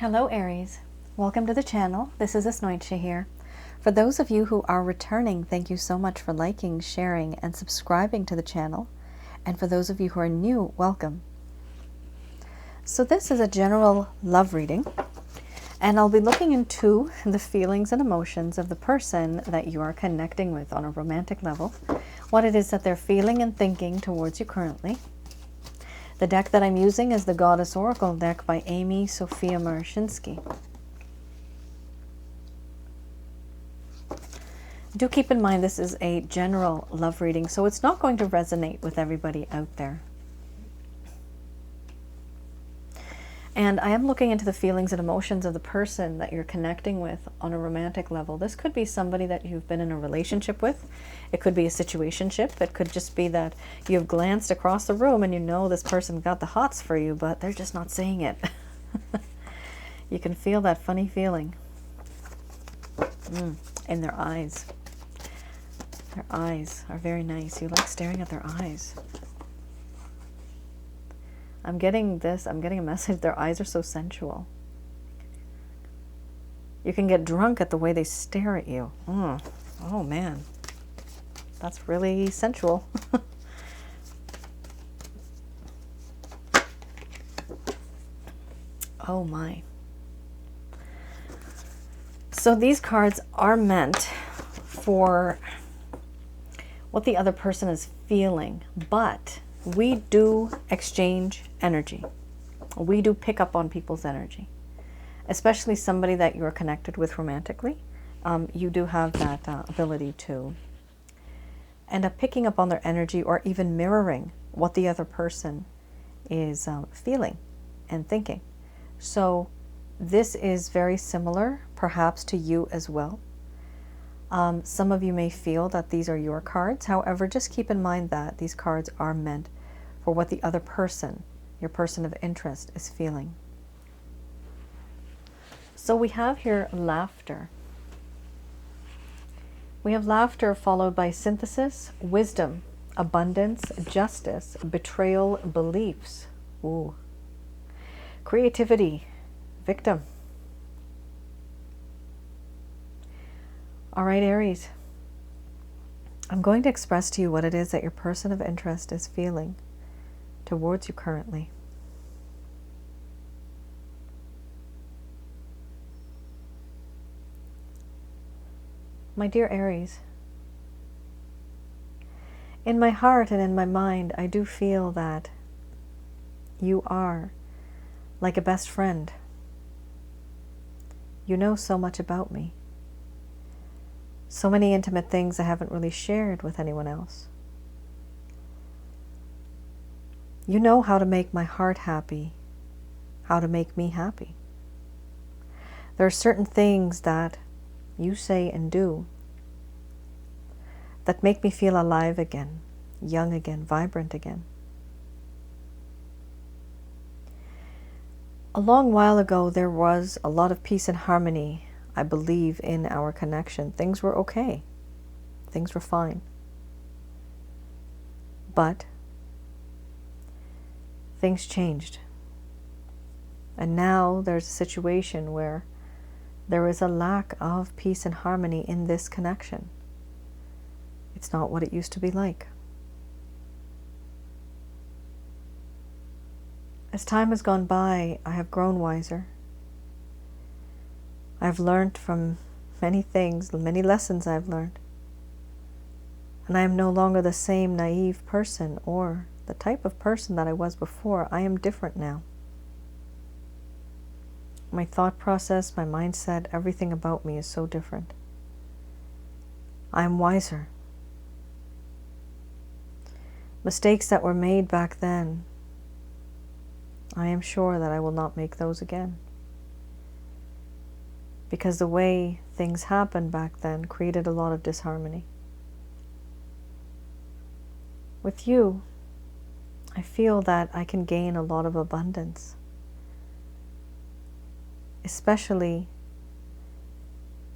Hello Aries, welcome to the channel. This is Asnointia here. For those of you who are returning, thank you so much for liking, sharing, and subscribing to the channel. And for those of you who are new, welcome. So this is a general love reading, and I'll be looking into the feelings and emotions of the person that you are connecting with on a romantic level, what it is that they're feeling and thinking towards you currently. The deck that I'm using is the Goddess Oracle deck by Amy Sophia Marashinsky. Do keep in mind this is a general love reading, so it's not going to resonate with everybody out there. And I am looking into the feelings and emotions of the person that you're connecting with on a romantic level. This could be somebody that you've been in a relationship with. It could be a situationship. It could just be that you've glanced across the room and you know this person got the hots for you, but they're just not saying it. You can feel that funny feeling in their eyes. Their eyes are very nice. You like staring at their eyes. I'm getting a message. Their eyes are so sensual. You can get drunk at the way they stare at you. Oh man, that's really sensual. Oh my. So these cards are meant for what the other person is feeling, but we do exchange energy. We do pick up on people's energy, especially somebody that you're connected with romantically. You do have that ability to end up picking up on their energy or even mirroring what the other person is feeling and thinking. So this is very similar perhaps to you as well. Some of you may feel that these are your cards. However, just keep in mind that these cards are meant for what the other person, your person of interest, is feeling. So we have here laughter. We have laughter followed by synthesis, wisdom, abundance, justice, betrayal, beliefs. Ooh. Creativity, victim. All right, Aries. I'm going to express to you what it is that your person of interest is feeling towards you currently. My dear Aries, in my heart and in my mind, I do feel that you are like a best friend. You know so much about me. So many intimate things I haven't really shared with anyone else. You know how to make my heart happy, how to make me happy. There are certain things that you say and do that make me feel alive again, young again, vibrant again. A long while ago, there was a lot of peace and harmony, I believe, in our connection. Things were okay. Things were fine. But things changed. And now there's a situation where there is a lack of peace and harmony in this connection. It's not what it used to be like. As time has gone by, I have grown wiser. I've learned from many things, many lessons I've learned. And I am no longer the same naive person or the type of person that I was before. I am different now. My thought process, my mindset, everything about me is so different. I am wiser. Mistakes that were made back then, I am sure that I will not make those again. Because the way things happened back then created a lot of disharmony. With you, I feel that I can gain a lot of abundance. Especially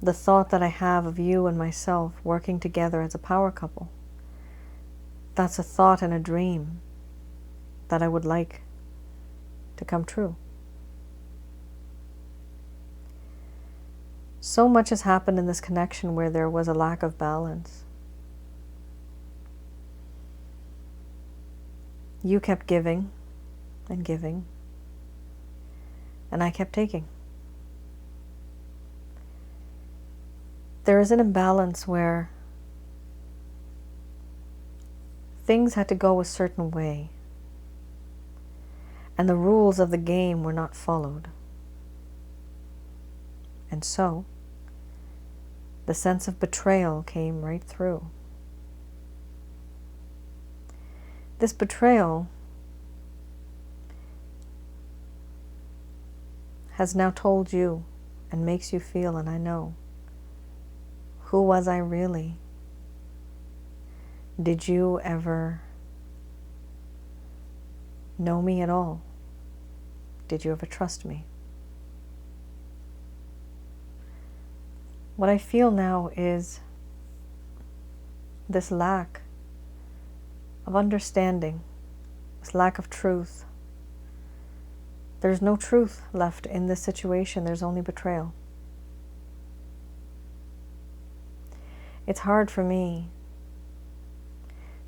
the thought that I have of you and myself working together as a power couple. That's a thought and a dream that I would like to come true. So much has happened in this connection where there was a lack of balance. You kept giving and giving, and I kept taking. There is an imbalance where things had to go a certain way, and the rules of the game were not followed. And so, the sense of betrayal came right through. This betrayal has now told you and makes you feel, and I know, who was I really? Did you ever know me at all? Did you ever trust me? What I feel now is this lack of understanding, this lack of truth. There's no truth left in this situation. There's only betrayal. It's hard for me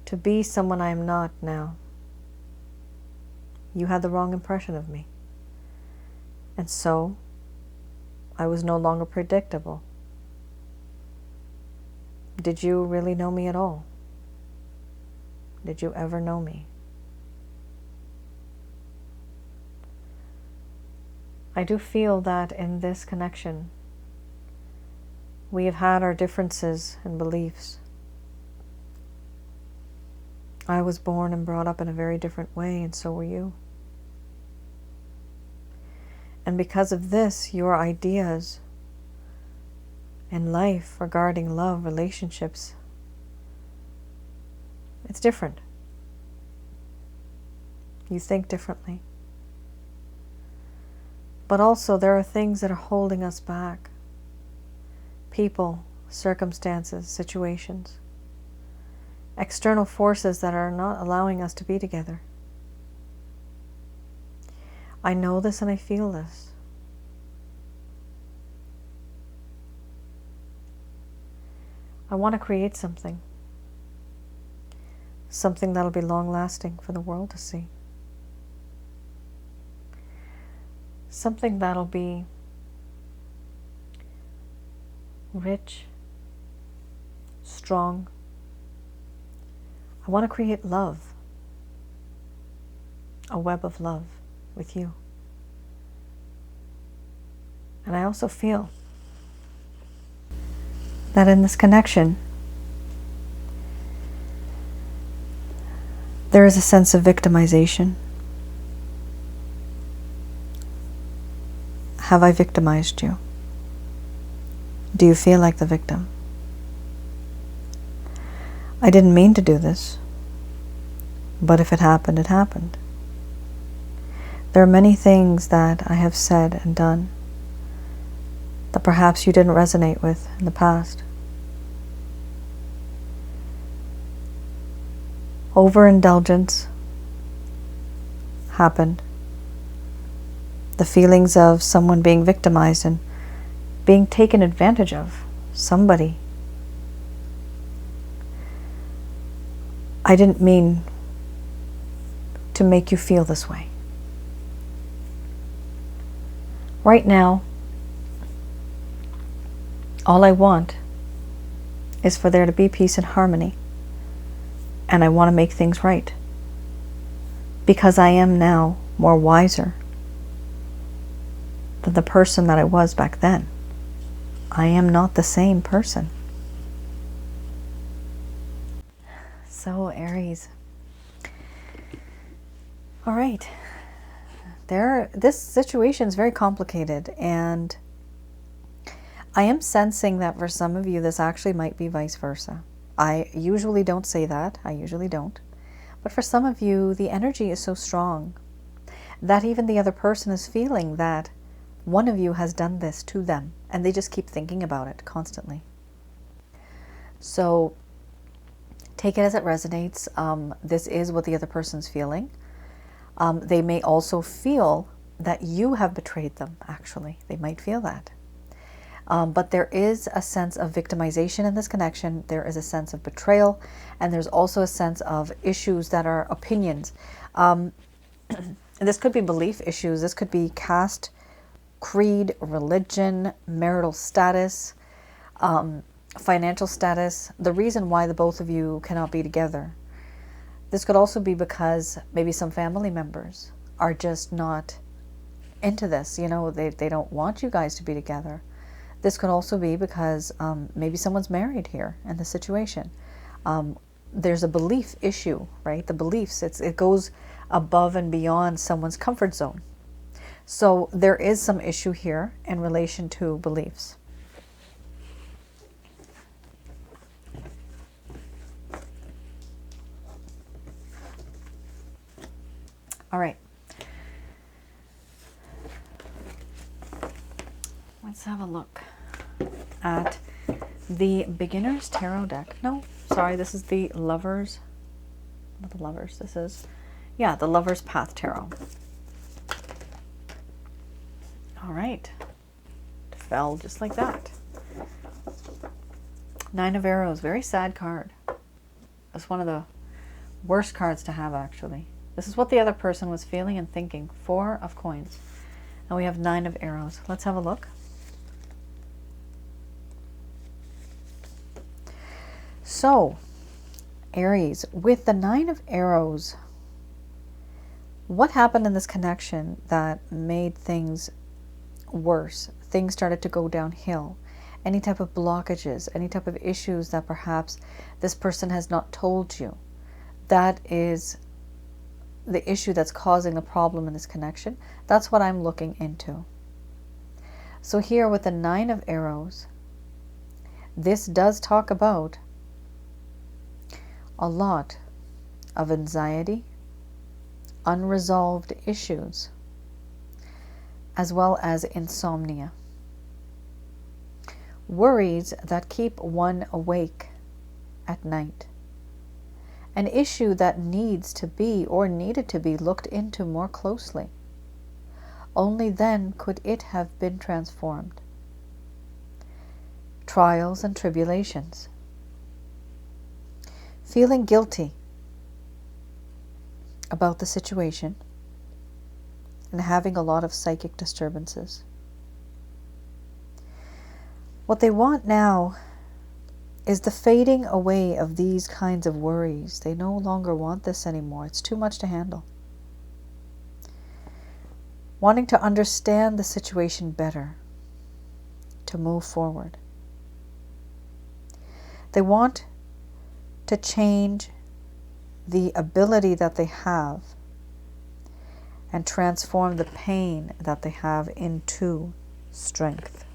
to be someone I am not now. You had the wrong impression of me. And so, I was no longer predictable. Did you really know me at all? Did you ever know me? I do feel that in this connection, we have had our differences and beliefs. I was born and brought up in a very different way, and so were you. And because of this, your ideas in life regarding love, relationships, it's different. You think differently. But also there are things that are holding us back. People, circumstances, situations, external forces that are not allowing us to be together. I know this and I feel this. I want to create something. Something that'll be long-lasting for the world to see. Something that'll be rich, strong. I want to create love. A web of love with you. And I also feel that in this connection, there is a sense of victimization. Have I victimized you? Do you feel like the victim? I didn't mean to do this, but if it happened, it happened. There are many things that I have said and done that perhaps you didn't resonate with in the past. Overindulgence happened. The feelings of someone being victimized and being taken advantage of. Somebody. I didn't mean to make you feel this way. Right now, all I want is for there to be peace and harmony. And I want to make things right. Because I am now more wiser than the person that I was back then. I am not the same person. So, Aries. All right. This situation is very complicated, and I am sensing that for some of you, this actually might be vice versa. I usually don't say that. I usually don't. But for some of you, the energy is so strong that even the other person is feeling that one of you has done this to them, and they just keep thinking about it constantly. So take it as it resonates. This is what the other person's feeling. They may also feel that you have betrayed them, actually. They might feel that. But there is a sense of victimization in this connection. There is a sense of betrayal. And there's also a sense of issues that are opinions. This could be belief issues. This could be caste, creed, religion, marital status, financial status. The reason why the both of you cannot be together. This could also be because maybe some family members are just not into this. You know, they don't want you guys to be together. This could also be because maybe someone's married here in the situation. There's a belief issue, right? The beliefs, it goes above and beyond someone's comfort zone. So there is some issue here in relation to beliefs. All right. Let's have a look at the Beginner's Tarot deck. No, sorry, this is the Lovers. Not the Lovers. This is, yeah, the Lovers Path Tarot. All right. It fell just like that. Nine of Arrows. Very sad card. It's one of the worst cards to have, actually. This is what the other person was feeling and thinking. Four of Coins. And we have Nine of Arrows. Let's have a look. So, Aries, with the Nine of Arrows, what happened in this connection that made things worse? Things started to go downhill. Any type of blockages, any type of issues that perhaps this person has not told you. That is the issue that's causing the problem in this connection. That's what I'm looking into. So here with the Nine of Arrows, this does talk about a lot of anxiety, unresolved issues, as well as insomnia. Worries that keep one awake at night. An issue that needs to be or needed to be looked into more closely. Only then could it have been transformed. Trials and tribulations. Feeling guilty about the situation and having a lot of psychic disturbances. What they want now is the fading away of these kinds of worries. They no longer want this anymore. It's too much to handle. Wanting to understand the situation better, to move forward. They want to change the ability that they have and transform the pain that they have into strength.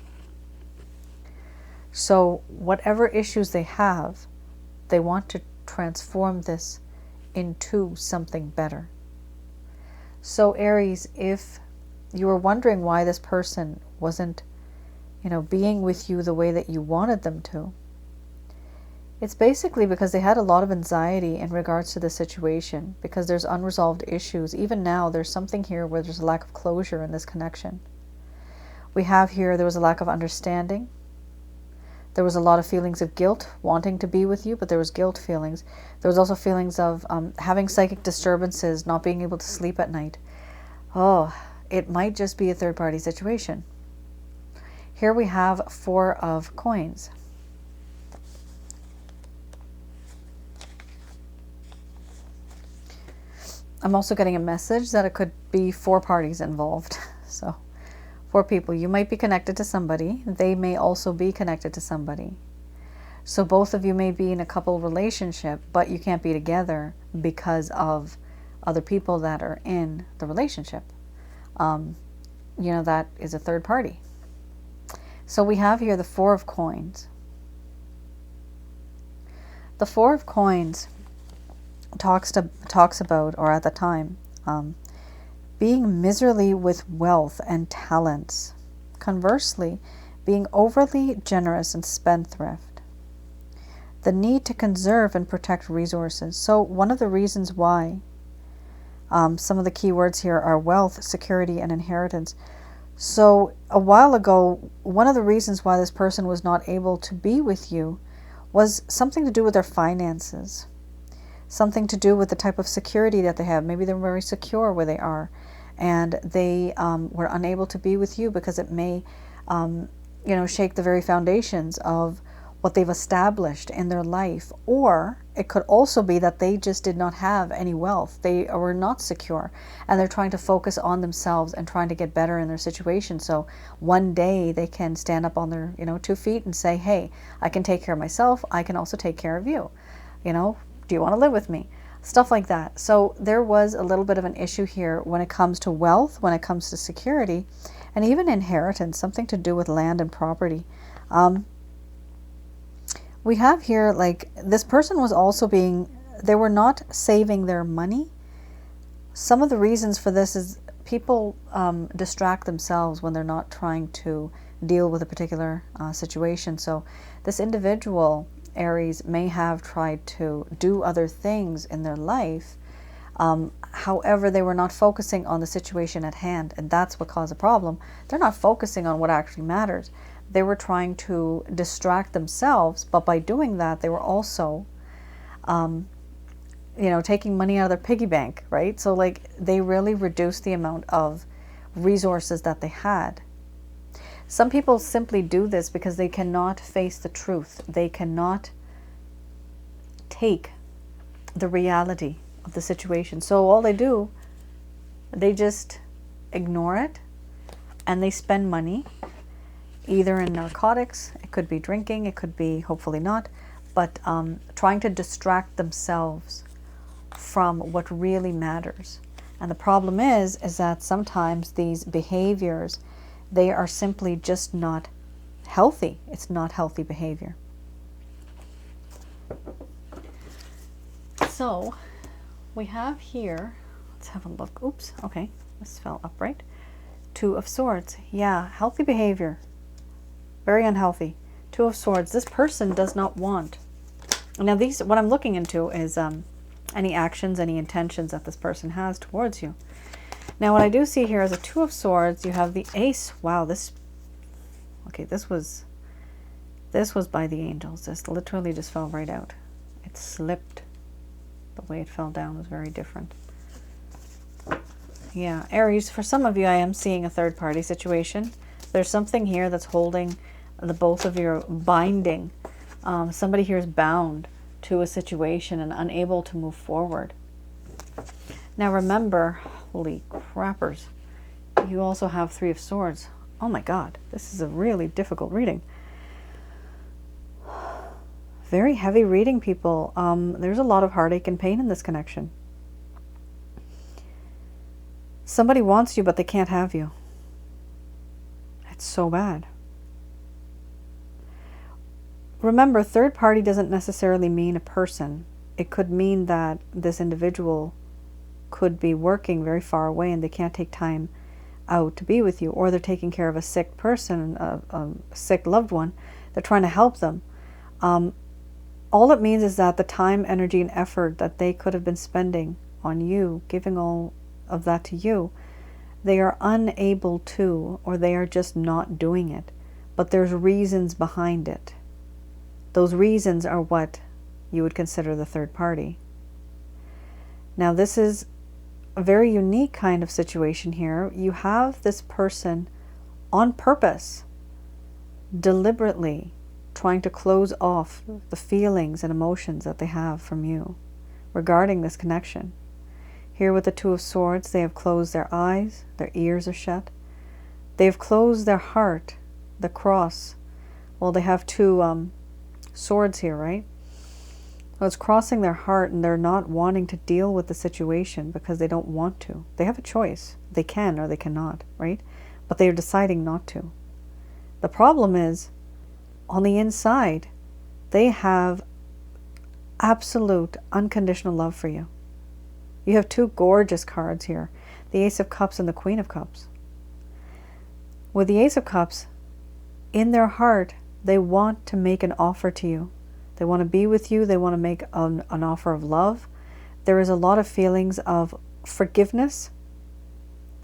So whatever issues they have, they want to transform this into something better. So Aries, if you were wondering why this person wasn't, being with you the way that you wanted them to, it's basically because they had a lot of anxiety in regards to the situation, because there's unresolved issues. Even now, there's something here where there's a lack of closure in this connection. We have here, there was a lack of understanding. There was a lot of feelings of guilt, wanting to be with you, but there was guilt feelings. There was also feelings of having psychic disturbances, not being able to sleep at night. Oh, it might just be a third-party situation. Here we have Four of Coins. I'm also getting a message that it could be four parties involved. So, four people. You might be connected to somebody. They may also be connected to somebody. So both of you may be in a couple relationship, but you can't be together because of other people that are in the relationship. That is a third party. So we have here the Four of Coins. The Four of Coins talks about, or at the time, being miserly with wealth and talents. Conversely, being overly generous and spendthrift. The need to conserve and protect resources. So one of the reasons why some of the key words here are wealth, security, and inheritance. So a while ago, one of the reasons why this person was not able to be with you was something to do with their finances, something to do with the type of security that they have. Maybe they're very secure where they are, and they were unable to be with you because it may, shake the very foundations of what they've established in their life. Or it could also be that they just did not have any wealth. They were not secure, and they're trying to focus on themselves and trying to get better in their situation. So one day they can stand up on their 2 feet and say, hey, I can take care of myself. I can also take care of you. Do you want to live with me? Stuff like that. So there was a little bit of an issue here when it comes to wealth, when it comes to security, and even inheritance, something to do with land and property. We have here, like, this person was also they were not saving their money. Some of the reasons for this is people distract themselves when they're not trying to deal with a particular situation. So this individual, Aries, may have tried to do other things in their life. However, they were not focusing on the situation at hand, and that's what caused the problem. They're not focusing on what actually matters. They were trying to distract themselves, but by doing that, they were also, taking money out of their piggy bank, right? So, like, they really reduced the amount of resources that they had. Some people simply do this because they cannot face the truth. They cannot take the reality of the situation. So all they do, they just ignore it, and they spend money either in narcotics. It could be drinking, it could be, hopefully not, but trying to distract themselves from what really matters. And the problem is that sometimes these behaviors, they are simply just not healthy. It's not healthy behavior. So we have here, let's have a look. Oops, okay, this fell upright. 2 of Swords. Yeah, healthy behavior. Very unhealthy. 2 of Swords. This person does not want. Now what I'm looking into is any actions, any intentions that this person has towards you. Now what I do see here is a 2 of Swords. You have the Ace. Wow, this was by the angels. This literally just fell right out. It slipped. The way it fell down was very different. Yeah, Aries, for some of you, I am seeing a third-party situation. There's something here that's holding the both of you, binding. Somebody here is bound to a situation and unable to move forward. Now remember, holy crappers, you also have 3 of Swords. Oh my God, this is a really difficult reading. Very heavy reading, people. There's a lot of heartache and pain in this connection. Somebody wants you, but they can't have you. It's so bad. Remember, third party doesn't necessarily mean a person. It could mean that this individual could be working very far away and they can't take time out to be with you, or they're taking care of a sick person, a sick loved one. They're trying to help them. All it means is that the time, energy, and effort that they could have been spending on you, giving all of that to you, they are unable to, or they are just not doing it. But there's reasons behind it. Those reasons are what you would consider the third party. Now this is a very unique kind of situation here. You have this person on purpose, deliberately trying to close off the feelings and emotions that they have from you regarding this connection. Here with the 2 of Swords, they have closed their eyes, their ears are shut. They have closed their heart, the cross. Well, they have 2 swords here, right? So it's crossing their heart, and they're not wanting to deal with the situation because they don't want to. They have a choice. They can or they cannot, right? But they are deciding not to. The problem is, on the inside, they have absolute unconditional love for you. You have 2 gorgeous cards here, the Ace of Cups and the Queen of Cups. With the Ace of Cups, in their heart, they want to make an offer to you. They want to be with you. They want to make an offer of love. There is a lot of feelings of forgiveness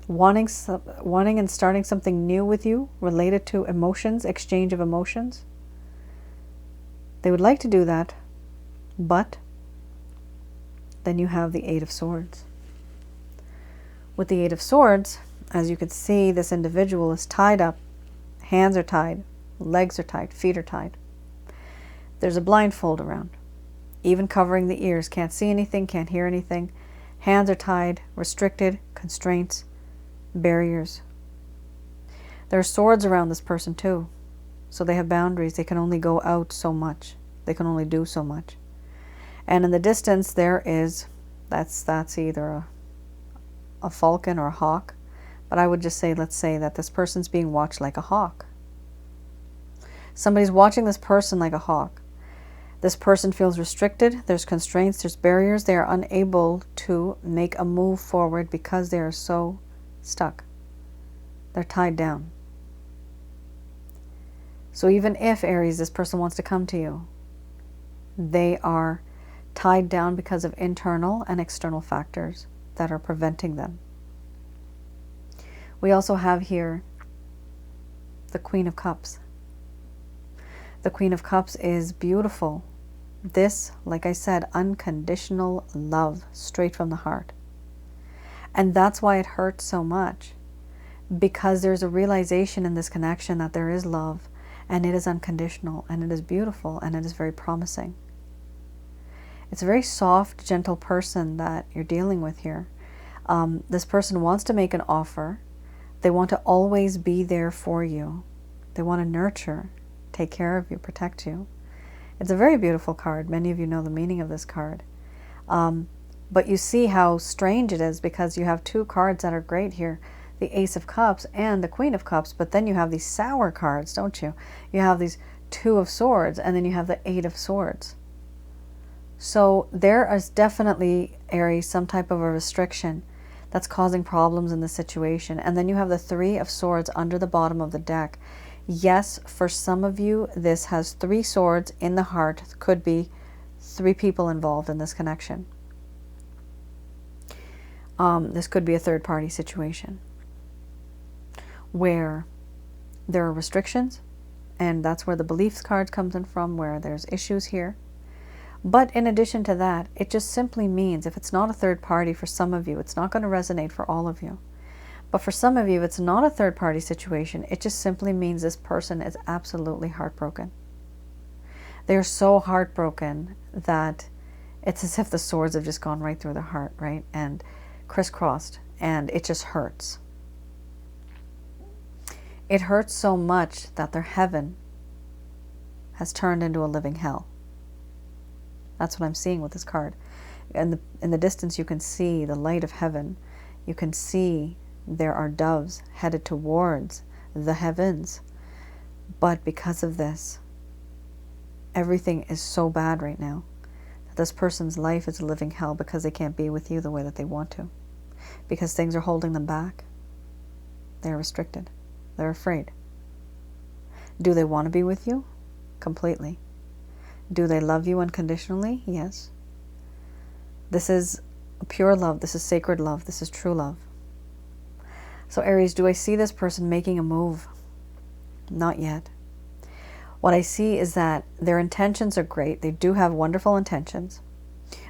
wanting and starting something new with you related to emotions, exchange of emotions. They would like to do that, but then you have the Eight of Swords. With the Eight of Swords, as you can see, this individual is tied up. Hands are tied, legs are tied, feet are tied. There's a blindfold around, even covering the ears. Can't see anything, can't hear anything. Hands are tied, restricted, constraints, barriers. There are swords around this person too. So they have boundaries. They can only go out so much. They can only do so much. And in the distance there is, that's either a falcon or a hawk. But I would just say, let's say that this person's being watched like a hawk. Somebody's watching this person like a hawk. This person feels restricted. There's constraints. There's barriers. They are unable to make a move forward because they are so stuck. They're tied down. So even if, Aries, this person wants to come to you, they are tied down because of internal and external factors that are preventing them. We also have here the Queen of Cups. The Queen of Cups is beautiful. This, like I said, unconditional love, straight from the heart. And that's why it hurts so much, because there's a realization in this connection that there is love, and it is unconditional, and it is beautiful, and it is very promising. It's a very soft, gentle person that you're dealing with here. This person wants to make an offer. They want to always be there for you. They want to nurture, take care of you, protect you. It's a very beautiful card. Many of you know the meaning of this card. But you see how strange it is, because you have two cards that are great here. The Ace of Cups and the Queen of Cups. But then you have these sour cards, don't you? You have these Two of Swords, and then you have the Eight of Swords. So there is definitely, Aries, some type of a restriction that's causing problems in the situation. And then you have the Three of Swords under the bottom of the deck. Yes, for some of you, this has 3 swords in the heart. Could be 3 people involved in this connection. This could be a third-party situation where there are restrictions, and that's where the beliefs card comes in from, where there's issues here. But in addition to that, it just simply means, if it's not a third party for some of you, it's not going to resonate for all of you. But for some of you, it's not a third party situation. It just simply means this person is absolutely heartbroken. They're so heartbroken that it's as if the swords have just gone right through their heart, right? And crisscrossed, and it just hurts. It hurts so much that their heaven has turned into a living hell. That's what I'm seeing with this card. In the distance, you can see the light of heaven. You can see there are doves headed towards the heavens. But because of this, everything is so bad right now that this person's life is a living hell, because they can't be with you the way that they want to. Because things are holding them back. They're restricted. They're afraid. Do they want to be with you? Completely. Do they love you unconditionally? Yes. This is pure love. This is sacred love. This is true love. So Aries, do I see this person making a move? Not yet. What I see is that their intentions are great. They do have wonderful intentions,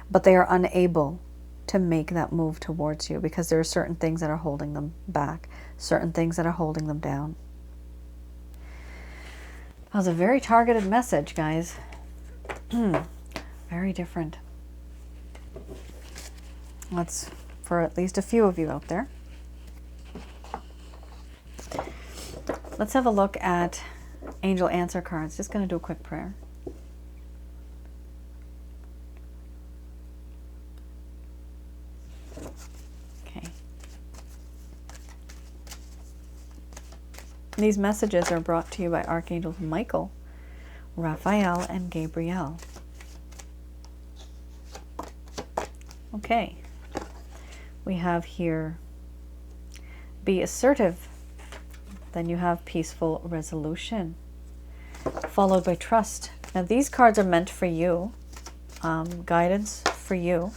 but they are unable to make that move towards you because there are certain things that are holding them back, certain things that are holding them down. That was a very targeted message, guys. Very different. Let's, for at least a few of you out there, let's have a look at angel answer cards. Just going to do a quick prayer. Okay. These messages are brought to you by Archangels Michael, Raphael, and Gabriel. Okay. We have here, be assertive. Then you have peaceful resolution, followed by trust. Now these cards are meant for you, guidance for you.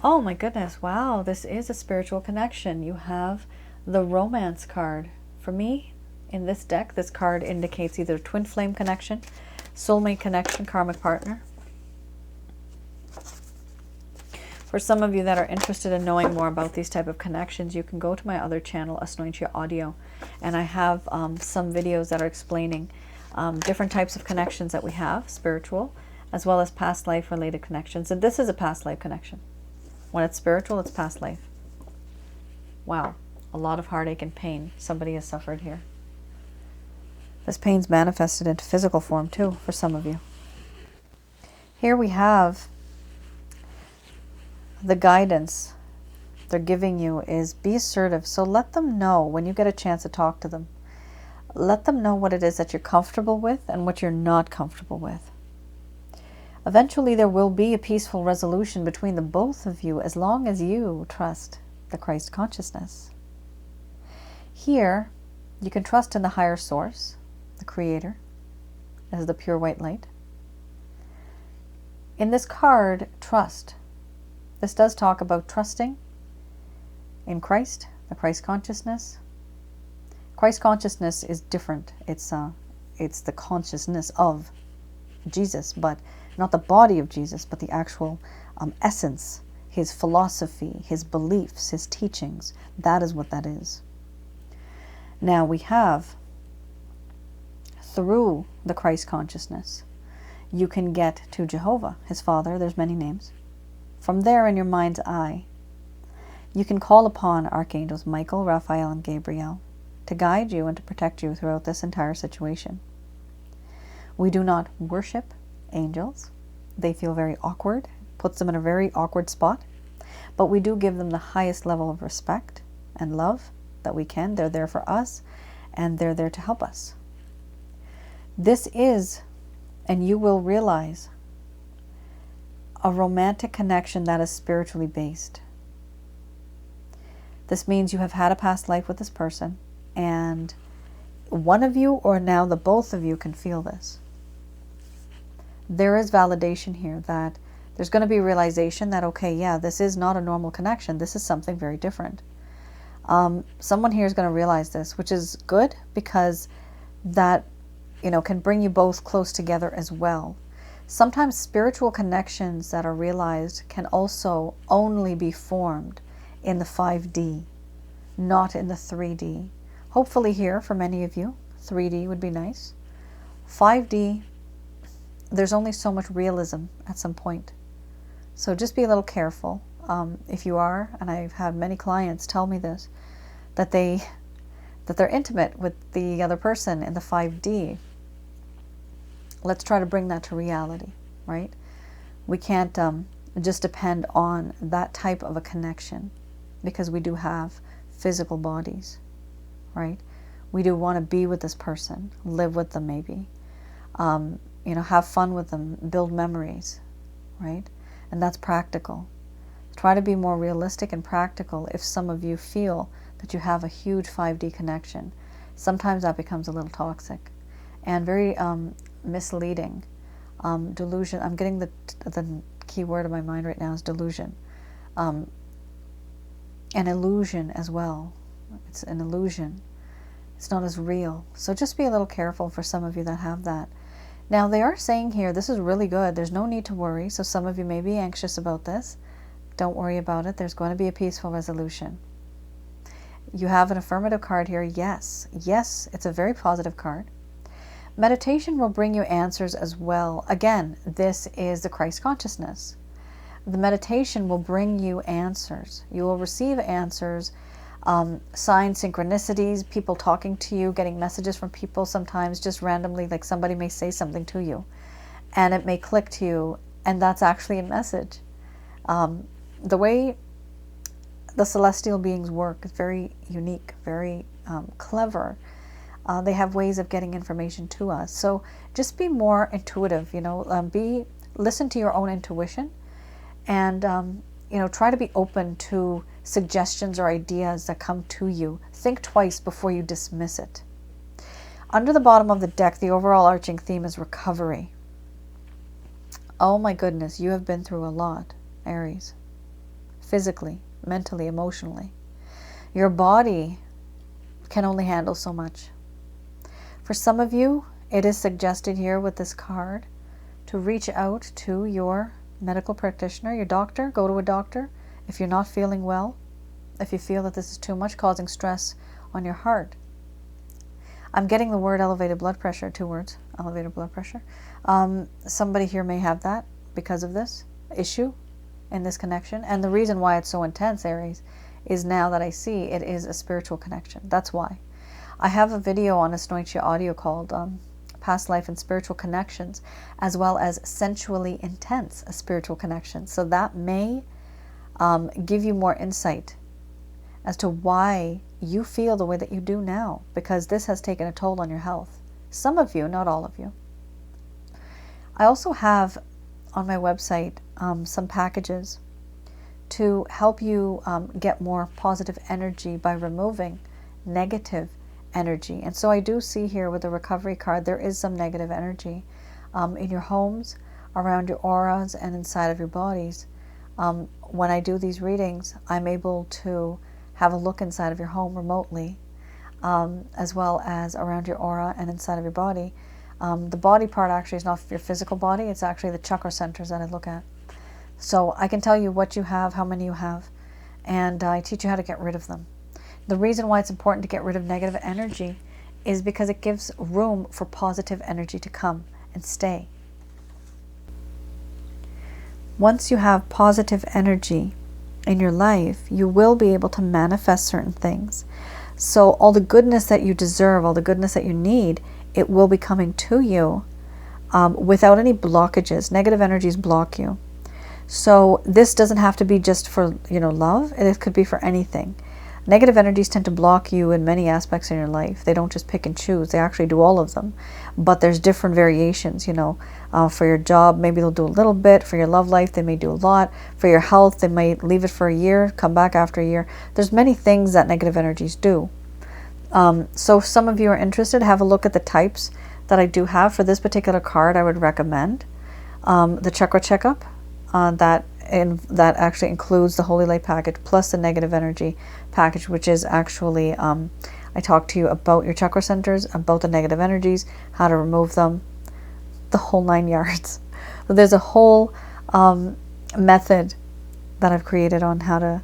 Oh my goodness, wow, this is a spiritual connection. You have The Romance card. For me, in this deck, this card indicates either twin flame connection, soulmate connection, karmic partner. For some of you that are interested in knowing more about these type of connections, you can go to my other channel, Asnointia Audio, and I have some videos that are explaining different types of connections that we have, spiritual, as well as past life related connections. And this is a past life connection. When it's spiritual, it's past life. Wow, a lot of heartache and pain somebody has suffered here. This pain's manifested into physical form too for some of you. Here we have the guidance they're giving you is be assertive. So let them know when you get a chance to talk to them. Let them know what it is that you're comfortable with and what you're not comfortable with. Eventually there will be a peaceful resolution between the both of you as long as you trust the Christ consciousness. Here, you can trust in the higher source, the Creator, as the pure white light. In this card, trust. This does talk about trusting in Christ, the Christ consciousness. Christ consciousness is different. It's the consciousness of Jesus, but not the body of Jesus, but the actual essence, his philosophy, his beliefs, his teachings. That is what that is. Now we have, through the Christ consciousness, you can get to Jehovah, his Father. There's many names. From there, in your mind's eye, you can call upon Archangels Michael, Raphael, and Gabriel to guide you and to protect you throughout this entire situation. We do not worship angels. They feel very awkward, puts them in a very awkward spot, but we do give them the highest level of respect and love that we can. They're there for us, and they're there to help us. This is, and you will realize, a romantic connection that is spiritually based. This means you have had a past life with this person, and one of you, or now the both of you, can feel this. There is validation here that there's going to be a realization that, okay, yeah, this is not a normal connection. This is something very different. Someone here is going to realize this, which is good, because that, can bring you both close together as well. Sometimes spiritual connections that are realized can also only be formed in the 5D, not in the 3D. Hopefully here, for many of you, 3D would be nice. 5D, there's only so much realism at some point. So just be a little careful. If you are, and I've had many clients tell me this, that they're intimate with the other person in the 5D. Let's try to bring that to reality, right? We can't just depend on that type of a connection, because we do have physical bodies, right? We do want to be with this person, live with them maybe, have fun with them, build memories, right? And that's practical. Try to be more realistic and practical if some of you feel that you have a huge 5D connection. Sometimes that becomes a little toxic and very misleading. Delusion. I'm getting the key word in my mind right now is delusion. An illusion as well. It's an illusion. It's not as real. So just be a little careful for some of you that have that. Now they are saying here, this is really good. There's no need to worry. So some of you may be anxious about this. Don't worry about it. There's going to be a peaceful resolution. You have an affirmative card here. Yes. Yes, it's a very positive card. Meditation will bring you answers as well. Again, this is the Christ consciousness. The meditation will bring you answers. You will receive answers, signs, synchronicities, people talking to you, getting messages from people sometimes just randomly, like somebody may say something to you and it may click to you, and that's actually a message. The way the celestial beings work is very unique, very clever. They have ways of getting information to us. So just be more intuitive, listen to your own intuition, and try to be open to suggestions or ideas that come to you. Think twice before you dismiss it. Under the bottom of the deck, the overall arching theme is recovery. Oh my goodness, you have been through a lot, Aries. Physically, mentally, emotionally. Your body can only handle so much. For some of you, it is suggested here with this card to reach out to your medical practitioner, your doctor. Go to a doctor if you're not feeling well, if you feel that this is too much, causing stress on your heart. I'm getting the word elevated blood pressure, 2 words, elevated blood pressure. Somebody here may have that because of this issue in this connection. And the reason why it's so intense, Aries, is now that I see it is a spiritual connection. That's why. I have a video on Asnointia audio called Past Life and Spiritual Connections, as well as Sensually Intense, a spiritual connection. So that may give you more insight as to why you feel the way that you do now, because this has taken a toll on your health. Some of you, not all of you. I also have on my website some packages to help you get more positive energy by removing negative energy. And so I do see here with the recovery card, there is some negative energy in your homes, around your auras, and inside of your bodies. When I do these readings, I'm able to have a look inside of your home remotely, as well as around your aura and inside of your body. The body part actually is not your physical body, it's actually the chakra centers that I look at. So I can tell you what you have, how many you have, and I teach you how to get rid of them. The reason why it's important to get rid of negative energy is because it gives room for positive energy to come and stay. Once you have positive energy in your life, you will be able to manifest certain things. So all the goodness that you deserve, all the goodness that you need, it will be coming to you without any blockages. Negative energies block you. So this doesn't have to be just for, love. It could be for anything. Negative energies tend to block you in many aspects in your life. They don't just pick and choose. They actually do all of them. But there's different variations, For your job, maybe they'll do a little bit. For your love life, they may do a lot. For your health, they may leave it for a year, come back after a year. There's many things that negative energies do. So if some of you are interested, have a look at the types that I do have. For this particular card, I would recommend the Chakra Checkup. That actually includes the Holy Light package plus the negative energy package, which is actually, I talk to you about your chakra centers, about the negative energies, how to remove them, the whole 9 yards. So there's a whole method that I've created on how to,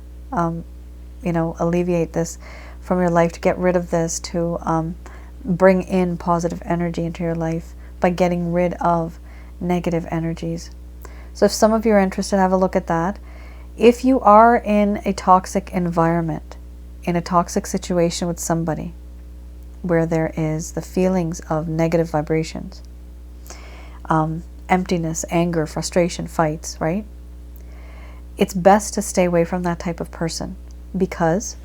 alleviate this from your life, to get rid of this, to bring in positive energy into your life by getting rid of negative energies. So if some of you are interested, have a look at that. If you are in a toxic environment, in a toxic situation with somebody where there is the feelings of negative vibrations, emptiness, anger, frustration, fights, right? It's best to stay away from that type of person, because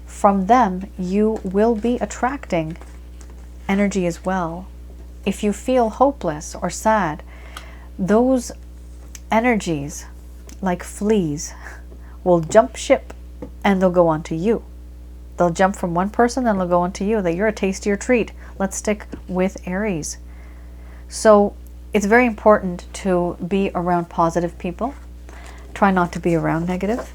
from them you will be attracting energy as well. If you feel hopeless or sad, those energies, like fleas, will jump ship and they'll go on to you. They'll jump from one person and they'll go on to you. That you're a tastier treat. Let's stick with Aries. So it's very important to be around positive people. Try not to be around negative.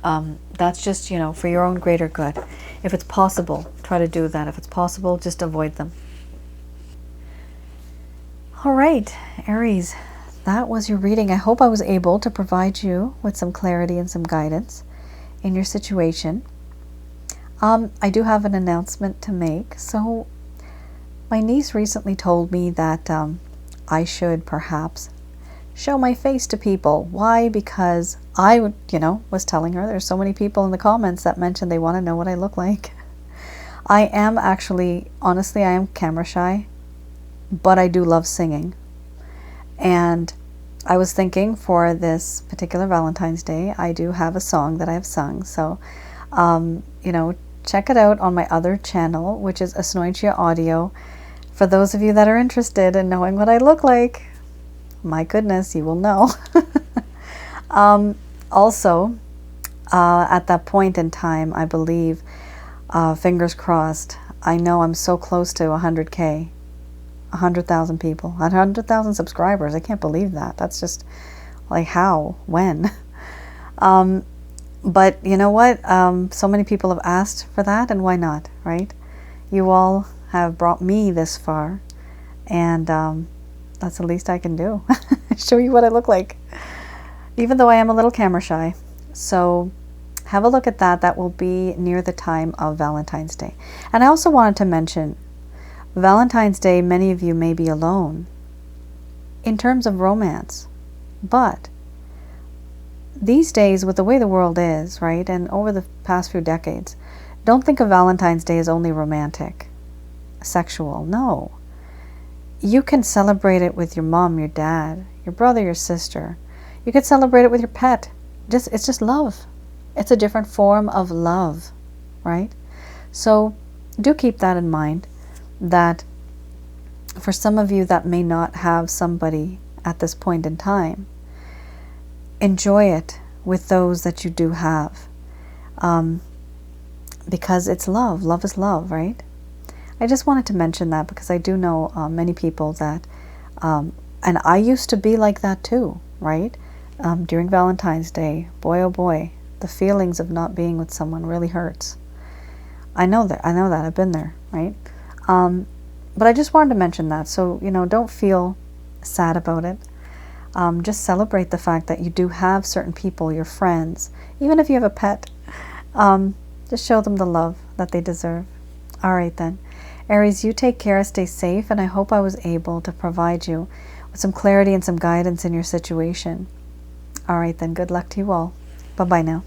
That's just, for your own greater good. If it's possible, try to do that. If it's possible, just avoid them. All right, Aries. That was your reading. I hope I was able to provide you with some clarity and some guidance in your situation. I do have an announcement to make. So my niece recently told me that I should perhaps show my face to people. Why? Because I, was telling her there's so many people in the comments that mentioned they want to know what I look like. I am actually, honestly, I am camera shy, but I do love singing. And I was thinking for this particular Valentine's Day, I do have a song that I have sung. So, check it out on my other channel, which is Asnointia Audio. For those of you that are interested in knowing what I look like, my goodness, you will know. Also, at that point in time, I believe, fingers crossed, I know I'm so close to 100K. 100,000 people, 100,000 subscribers. I can't believe that. That's just like, how, when? But you know what? So many people have asked for that, and why not, right? You all have brought me this far, and that's the least I can do. Show you what I look like, even though I am a little camera shy. So have a look at that. That will be near the time of Valentine's Day. And I also wanted to mention, Valentine's Day, many of you may be alone in terms of romance, but these days, with the way the world is, right, and over the past few decades, don't think of Valentine's Day as only romantic, sexual. No. You can celebrate it with your mom, your dad, your brother, your sister. You could celebrate it with your pet. It's just love. It's a different form of love, right? So do keep that in mind, that for some of you that may not have somebody at this point in time, enjoy it with those that you do have, because it's love. Love is love, right? I just wanted to mention that because I do know many people that, and I used to be like that too, right? During Valentine's Day, boy oh boy, the feelings of not being with someone really hurts. I know that. I've been there, right? But I just wanted to mention that. So, don't feel sad about it. Just celebrate the fact that you do have certain people, your friends, even if you have a pet, just show them the love that they deserve. All right then. Aries, you take care, stay safe, and I hope I was able to provide you with some clarity and some guidance in your situation. All right then, good luck to you all. Bye-bye now.